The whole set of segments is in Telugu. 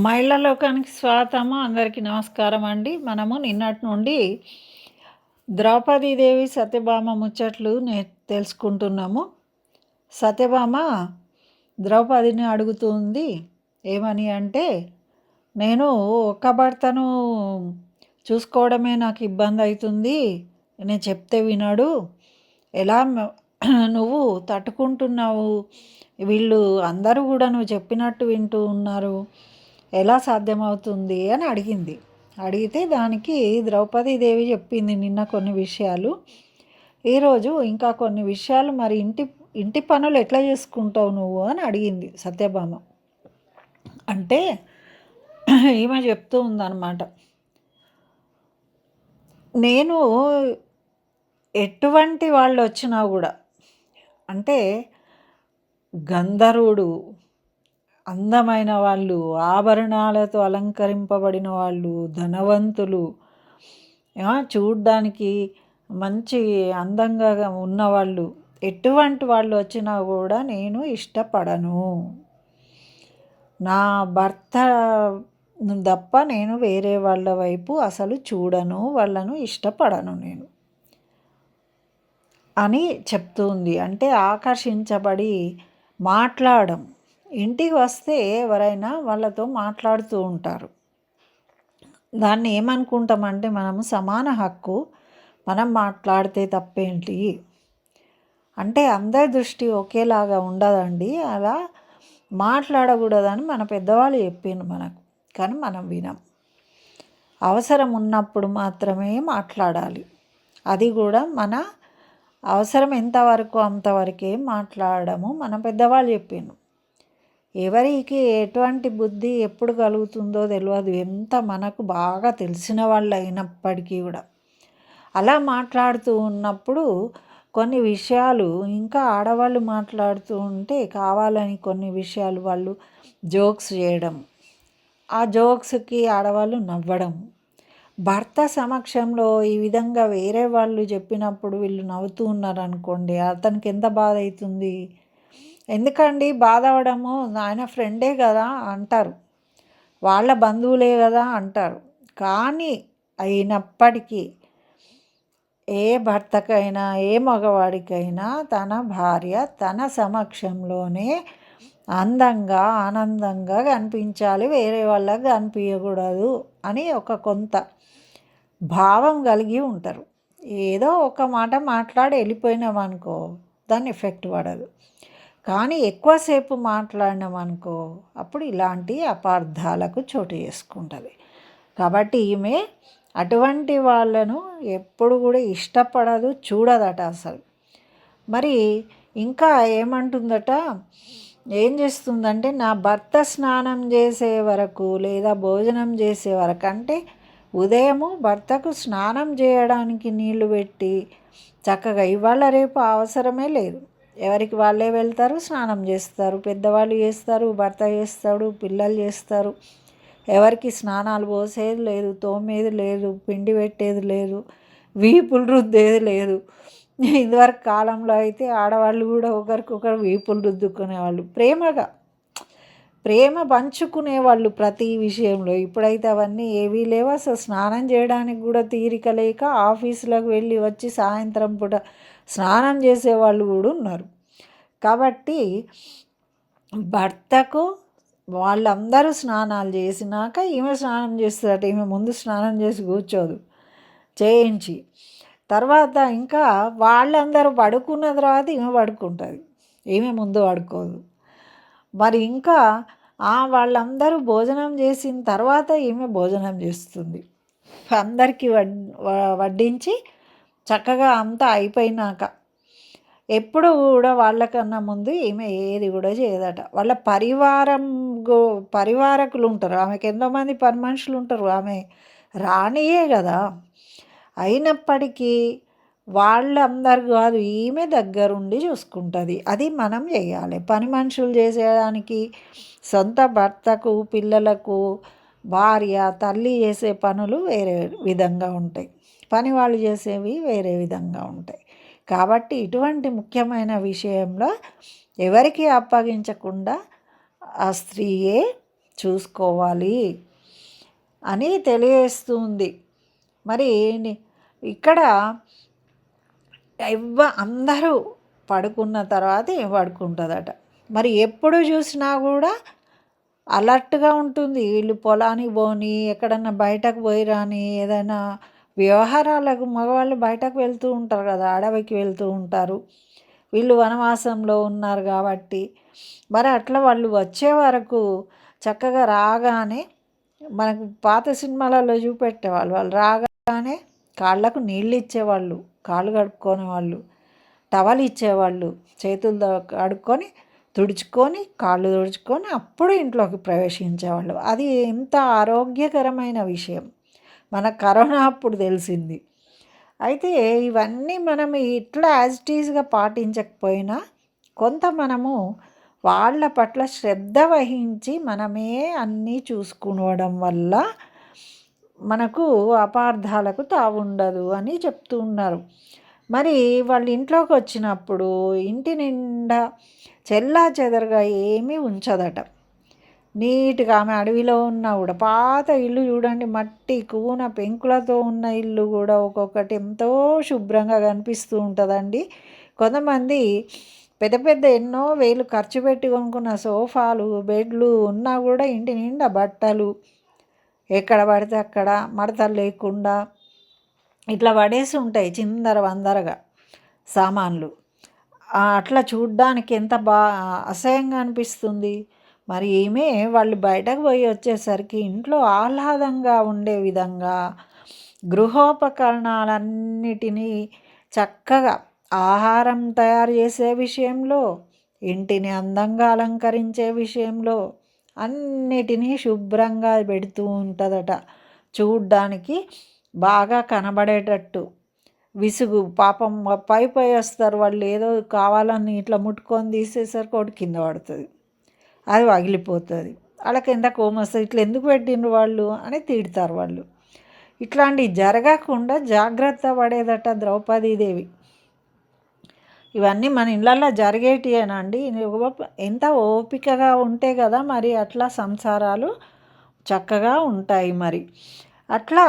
మహిళా లోకానికి స్వాగతము. అందరికీ నమస్కారం అండి. మనము నిన్నటి నుండి ద్రౌపదీదేవి, సత్యభామ ముచ్చట్లు తెలుసుకుంటున్నాము. సత్యభామ ద్రౌపదిని అడుగుతుంది. ఏమని అంటే, నేను ఒక్క భర్తను చూసుకోవడమే నాకు ఇబ్బంది అవుతుంది. నేను చెప్తే వినడు. ఎలా నువ్వు తట్టుకుంటున్నావు? వీళ్ళు అందరూ కూడా నువ్వు చెప్పినట్టు వింటూ ఉన్నారు. ఎలా సాధ్యమవుతుంది అని అడిగింది. అడిగితే దానికి ద్రౌపదీదేవి చెప్పింది నిన్న కొన్ని విషయాలు. ఈరోజు ఇంకా కొన్ని విషయాలు. మరి ఇంటి పనులు ఎట్లా చేసుకుంటావు నువ్వు అని అడిగింది సత్యభామ. అంటే ఈమె చెప్తూ ఉందన్నమాట, నేను ఎటువంటి వాళ్ళు వచ్చినా కూడా, అంటే గంధర్వుడు, అందమైన వాళ్ళు, ఆభరణాలతో అలంకరింపబడిన వాళ్ళు, ధనవంతులు, చూడ్డానికి మంచి అందంగా ఉన్నవాళ్ళు, ఎటువంటి వాళ్ళు వచ్చినా కూడా నేను ఇష్టపడను. నా భర్త తప్ప నేను వేరే వాళ్ళ వైపు అసలు చూడను, వాళ్ళను ఇష్టపడను నేను అని చెప్తుంది. అంటే ఆకర్షించబడి మాట్లాడడం. ఇంటికి వస్తే ఎవరైనా వాళ్ళతో మాట్లాడుతూ ఉంటారు. దాన్ని ఏమనుకుంటామంటే, మనము సమాన హక్కు, మనం మాట్లాడితే తప్పేంటి అంటే, అందరి దృష్టి ఒకేలాగా ఉండదండి. అలా మాట్లాడకూడదని మన పెద్దవాళ్ళు చెప్పిండ్రు మనకు. కానీ మనం వినం. అవసరం ఉన్నప్పుడు మాత్రమే మాట్లాడాలి. అది కూడా మన అవసరం ఎంతవరకు అంతవరకే మాట్లాడము మన పెద్దవాళ్ళు చెప్పిండ్రు. ఎవరికి ఎటువంటి బుద్ధి ఎప్పుడు కలుగుతుందో తెలియదు, ఎంత మనకు బాగా తెలిసిన వాళ్ళు అయినప్పటికీ కూడా. అలా మాట్లాడుతూ ఉన్నప్పుడు కొన్ని విషయాలు, ఇంకా ఆడవాళ్ళు మాట్లాడుతూ ఉంటే కావాలని కొన్ని విషయాలు వాళ్ళు జోక్స్ చేయడం, ఆ జోక్స్కి ఆడవాళ్ళు నవ్వడం. భర్త సమక్షంలో ఈ విధంగా వేరే వాళ్ళు చెప్పినప్పుడు వీళ్ళు నవ్వుతూ ఉన్నారనుకోండి, అతనికి ఎంత బాధ అవుతుంది. ఎందుకండి బాధ అవడము, ఆయన ఫ్రెండే కదా అంటారు, వాళ్ళ బంధువులే కదా అంటారు. కానీ అయినప్పటికీ ఏ భర్తకైనా ఏ మగవాడికైనా తన భార్య తన సమక్షంలోనే అందంగా ఆనందంగా కనిపించాలి, వేరే వాళ్ళకి కనిపించకూడదు అని ఒక కొంత భావం కలిగి ఉంటారు. ఏదో ఒక మాట మాట్లాడి వెళ్ళిపోయినామనుకో, దాని ఎఫెక్ట్ పడదు. కానీ ఎక్కువసేపు మాట్లాడినామనుకో, అప్పుడు ఇలాంటి అపార్థాలకు చోటు చేసుకుంటుంది. కాబట్టి ఈమె అటువంటి వాళ్ళను ఎప్పుడు కూడా ఇష్టపడదు, చూడదట అసలు. మరి ఇంకా ఏమంటుందట, ఏం చేస్తుందంటే, నా భర్త స్నానం చేసే వరకు లేదా భోజనం చేసే వరకు, అంటే ఉదయము భర్తకు స్నానం చేయడానికి నీళ్లు పెట్టి చక్కగా, ఇవాళ రేపు అవసరమే లేదు, ఎవరికి వాళ్ళే వెళ్తారు, స్నానం చేస్తారు, పెద్దవాళ్ళు చేస్తారు, భర్త చేస్తాడు, పిల్లలు చేస్తారు. ఎవరికి స్నానాలు పోసేది లేదు, తోమేది లేదు, పిండి పెట్టేది లేదు, వీపులు రుద్దేది లేదు. ఇదివరకు కాలంలో అయితే ఆడవాళ్ళు కూడా ఒకరికొకరు వీపులు రుద్దుకునేవాళ్ళు, ప్రేమ పంచుకునేవాళ్ళు ప్రతి విషయంలో. ఇప్పుడైతే అవన్నీ ఏవీ లేవు. అసలు స్నానం చేయడానికి కూడా తీరిక లేక ఆఫీసులకు వెళ్ళి వచ్చి సాయంత్రం పూట స్నానం చేసేవాళ్ళు కూడా ఉన్నారు. కాబట్టి భర్తకు వాళ్ళందరూ స్నానాలు చేసినాక ఈమె స్నానం చేస్తుందట. ఈమె ముందు స్నానం చేసి కూర్చోదు, చేయించి తర్వాత ఇంకా వాళ్ళందరూ పడుకున్న తర్వాత ఈమె పడుకుంటుంది, ఈమె ముందు పడుకోదు. మరి ఇంకా వాళ్ళందరూ భోజనం చేసిన తర్వాత ఈమె భోజనం చేస్తుంది. అందరికీ వడ్డించి చక్కగా అంతా అయిపోయినాక, ఎప్పుడు కూడా వాళ్ళకన్నా ముందు ఈమె ఏది కూడా చేయదట. వాళ్ళ పరివారకులు ఉంటారు, ఆమెకి ఎంతోమంది పని మనుషులు ఉంటారు, ఆమె రాణియే కదా. అయినప్పటికీ వాళ్ళందరూ కాదు, ఈమె దగ్గరుండి చూసుకుంటుంది. అది మనం చేయాలి. పని మనుషులు చేసేదానికి సొంత భర్తకు, పిల్లలకు, భార్య, తల్లి చేసే పనులు వేరే విధంగా ఉంటాయి, పని వాళ్ళు చేసేవి వేరే విధంగా ఉంటాయి. కాబట్టి ఇటువంటి ముఖ్యమైన విషయంలో ఎవరికి అప్పగించకుండా ఆ స్త్రీయే చూసుకోవాలి అని తెలియజేస్తుంది. మరి ఇక్కడ అందరూ పడుకున్న తర్వాత పడుకుంటుందట. మరి ఎప్పుడు చూసినా కూడా అలర్ట్గా ఉంటుంది. వీళ్ళు పొలానికి పోని, ఎక్కడన్నా బయటకు పోయి రాని, ఏదైనా వ్యవహారాలకు మగవాళ్ళు బయటకు వెళ్తూ ఉంటారు కదా, అడవికి వెళ్తూ ఉంటారు. వీళ్ళు వనవాసంలో ఉన్నారు కాబట్టి మరి అట్లా వాళ్ళు వచ్చే వరకు చక్కగా రాగానే మనకు పాత సినిమాలలో చూపెట్టేవాళ్ళు. వాళ్ళు రాగానే కాళ్ళకు నీళ్ళు ఇచ్చేవాళ్ళు, కాళ్ళు కడుక్కొని వాళ్ళు టవల్ ఇచ్చేవాళ్ళు, చేతులు కడుక్కొని తుడుచుకొని కాళ్ళు తుడుచుకొని అప్పుడు ఇంట్లోకి ప్రవేశించేవాళ్ళు. అది ఎంత ఆరోగ్యకరమైన విషయం మన కరోనా అప్పుడు తెలిసింది. అయితే ఇవన్నీ మనం ఇట్లా యాజ్ ఇట్ ఈజ్గా పాటించకపోయినా కొంత మనము వాళ్ళ పట్ల శ్రద్ధ వహించి మనమే అన్నీ చూసుకోవడం వల్ల మనకు అపార్థాలకు తావుండదు అని చెప్తూ ఉన్నారు. మరి వాళ్ళ ఇంట్లోకి వచ్చినప్పుడు ఇంటి నిండా చెల్లా చెదరగా ఏమీ ఉంచదట. నీట్గా ఆమె అడవిలో ఉన్నా కూడా పాత ఇల్లు చూడండి, మట్టి కూన పెంకులతో ఉన్న ఇల్లు కూడా ఒక్కొక్కటి ఎంతో శుభ్రంగా కనిపిస్తూ ఉంటుందండి. కొంతమంది పెద్ద పెద్ద ఎన్నో వేలు ఖర్చు పెట్టి కొనుక్కున్న సోఫాలు బెడ్లు ఉన్నా కూడా ఇంటి నిండా బట్టలు ఎక్కడ పడితే అక్కడ మడతలు లేకుండా ఇట్లా పడేసి ఉంటాయి చిందర వందరగా సామాన్లు. అట్లా చూడ్డానికి ఎంత అసహ్యంగా అనిపిస్తుంది. మరి ఏమే వాళ్ళు బయటకు పోయి వచ్చేసరికి ఇంట్లో ఆహ్లాదంగా ఉండే విధంగా గృహోపకరణాలన్నిటినీ చక్కగా ఆహారం తయారు చేసే విషయంలో, ఇంటిని అందంగా అలంకరించే విషయంలో అన్నిటినీ శుభ్రంగా పెడుతూ ఉంటుందట. చూడ్డానికి బాగా కనబడేటట్టు. విసుగు పాపం పై వస్తారు వాళ్ళు, ఏదో కావాలని ఇట్లా ముట్టుకొని తీసేసరికి ఒకటి కింద పడుతుంది, అది పగిలిపోతుంది. వాళ్ళకి ఎంత కోపం వస్తుంది, ఇట్లా ఎందుకు పెట్టిండ్రు వాళ్ళు అని తిడతారు వాళ్ళు. ఇట్లాంటివి జరగకుండా జాగ్రత్త పడేదట ద్రౌపదీదేవి. ఇవన్నీ మన ఇళ్ళల్లో జరిగేటియేనండి. ఎంత ఓపికగా ఉంటే కదా మరి అట్లా సంసారాలు చక్కగా ఉంటాయి. మరి అట్లా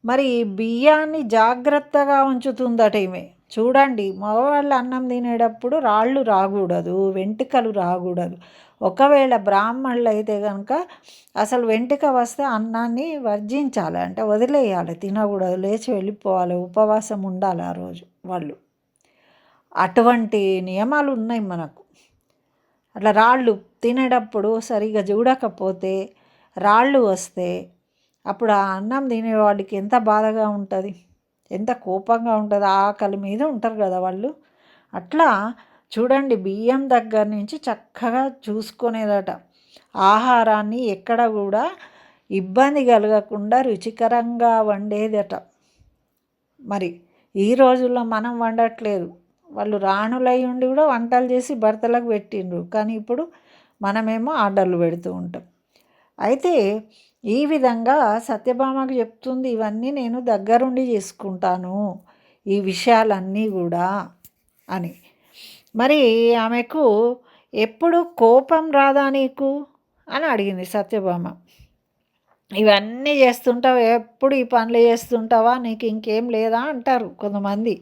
మరి బియ్యాన్ని జాగ్రత్తగా ఉంచుతుందట ఈమె. చూడండి, మగవాళ్ళు అన్నం తినేటప్పుడు రాళ్ళు రాకూడదు, వెంట్రుకలు రాకూడదు. ఒకవేళ బ్రాహ్మణులు అయితే కనుక అసలు వెంట్రుక వస్తే అన్నాన్ని వర్జించాలి, అంటే వదిలేయాలి, తినకూడదు, లేచి వెళ్ళిపోవాలి, ఉపవాసం ఉండాలి ఆ రోజు వాళ్ళు. అటువంటి నియమాలు ఉన్నాయి మనకు. అట్లా రాళ్ళు తినేటప్పుడు సరిగా చూడకపోతే రాళ్ళు వస్తే అప్పుడు ఆ అన్నం తినేవాడికి ఎంత బాధగా ఉంటుంది, ఎంత కోపంగా ఉంటుంది. ఆకలి మీద ఉంటారు కదా వాళ్ళు. అట్లా చూడండి, బియ్యం దగ్గర నుంచి చక్కగా చూసుకునేదట. ఆహారాన్ని ఎక్కడ కూడా ఇబ్బంది కలగకుండా రుచికరంగా వండేదట. మరి ఈ రోజుల్లో మనం వండట్లేదు, వాళ్ళు రాణులై ఉండి కూడా వంటలు చేసి భర్తలకు పెట్టిండ్రు. కానీ ఇప్పుడు మనమేమో ఆర్డర్లు పెడుతూ ఉంటాం. అయితే ఈ విధంగా సత్యభామకు చెప్తుంది, ఇవన్నీ నేను దగ్గరుండి చేసుకుంటాను ఈ విషయాలన్నీ కూడా అని. మరి ఆమెకు ఎప్పుడు కోపం రాదా నీకు అని అడిగింది సత్యభామ. ఇవన్నీ చేస్తుంటావు, ఎప్పుడు ఈ పనులు చేస్తుంటావా, నీకు ఇంకేం లేదా అంటారు కొంతమంది.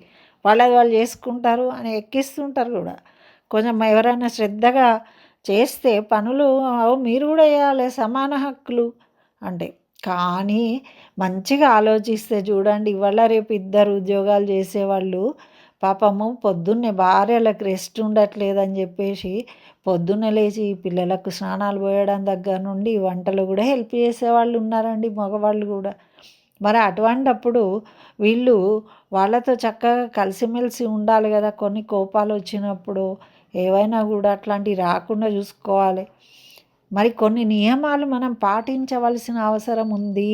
వాళ్ళది వాళ్ళు చేసుకుంటారు అని ఎక్కిస్తుంటారు కూడా. కొంచెం ఎవరైనా శ్రద్ధగా చేస్తే పనులు మీరు కూడా చేయాలి, సమాన హక్కులు అంటే. కానీ మంచిగా ఆలోచిస్తే చూడండి, ఇవాళ రేపు ఇద్దరు ఉద్యోగాలు చేసేవాళ్ళు పాపము పొద్దున్నే భార్యలకు రెస్ట్ ఉండట్లేదని చెప్పేసి పొద్దున్నే లేచి పిల్లలకు స్నానాలు పోయడం దగ్గర నుండి వంటలు కూడా హెల్ప్ చేసేవాళ్ళు ఉన్నారండి, మగవాళ్ళు కూడా. మరి అటువంటప్పుడు వీళ్ళు వాళ్ళతో చక్కగా కలిసిమెలిసి ఉండాలి కదా. కొన్ని కోపాలు వచ్చినప్పుడు ఏవైనా కూడా అట్లాంటివి రాకుండా చూసుకోవాలి. మరి కొన్ని నియమాలు మనం పాటించవలసిన అవసరం ఉంది.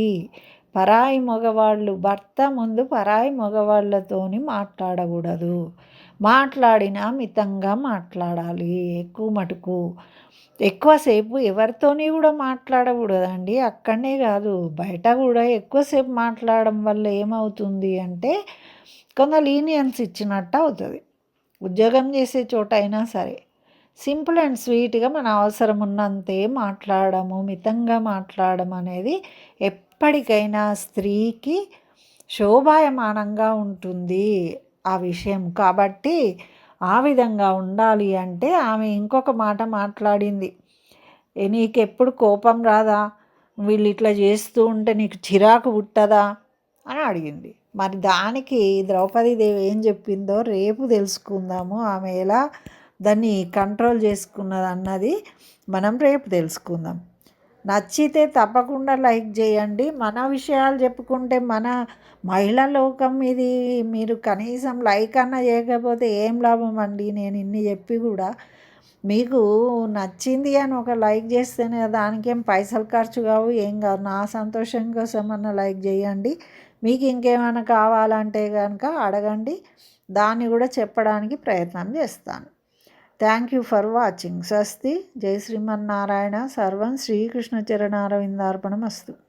పరాయి మగవాళ్ళు, భర్త ముందు పరాయి మగవాళ్ళతోని మాట్లాడకూడదు. మాట్లాడినా మితంగా మాట్లాడాలి. ఎక్కువ మటుకు ఎక్కువసేపు ఎవరితోని కూడా మాట్లాడకూడదండి. అక్కడనే కాదు, బయట కూడా ఎక్కువసేపు మాట్లాడడం వల్ల ఏమవుతుంది అంటే కొంత లీనియన్స్ ఇచ్చినట్టు అవుతుంది. ఉద్యోగం చేసే చోట అయినా సరే సింపుల్ అండ్ స్వీట్గా మన అవసరం ఉన్నంతే మాట్లాడము, మితంగా మాట్లాడడం అనేది ఎప్పటికైనా స్త్రీకి శోభాయమానంగా ఉంటుంది ఆ విషయం. కాబట్టి ఆ విధంగా ఉండాలి అంటే ఆమె ఇంకొక మాట మాట్లాడింది. నీకెప్పుడు కోపం రాదా? వీళ్ళు ఇట్లా చేస్తూ ఉంటే నీకు చిరాకు పుట్టదా అని అడిగింది. మరి దానికి ద్రౌపదీదేవి ఏం చెప్పిందో రేపు తెలుసుకుందాము. ఆమె ఎలా దాన్ని కంట్రోల్ చేసుకున్నది అన్నది మనం రేపు తెలుసుకుందాం. నచ్చితే తప్పకుండా లైక్ చేయండి. మన విషయాలు చెప్పుకుంటే మన మహిళా లోకం ఇది మీరు కనీసం లైక్ అన్నా చేయకపోతే ఏం లాభం అండి? నేను ఇన్ని చెప్పి కూడా మీకు నచ్చింది అని ఒక లైక్ చేస్తేనే దానికేం పైసలు ఖర్చు కావు, ఏం కాదు. నా సంతోషం కోసం అన్న లైక్ చేయండి. మీకు ఇంకేమైనా కావాలంటే కనుక అడగండి, దాన్ని కూడా చెప్పడానికి ప్రయత్నం చేస్తాను. Thank you for watching. స్వస్తి. జై శ్రీమన్నారాయణ. సర్వం శ్రీకృష్ణ చరణారవిందార్పణమస్తు.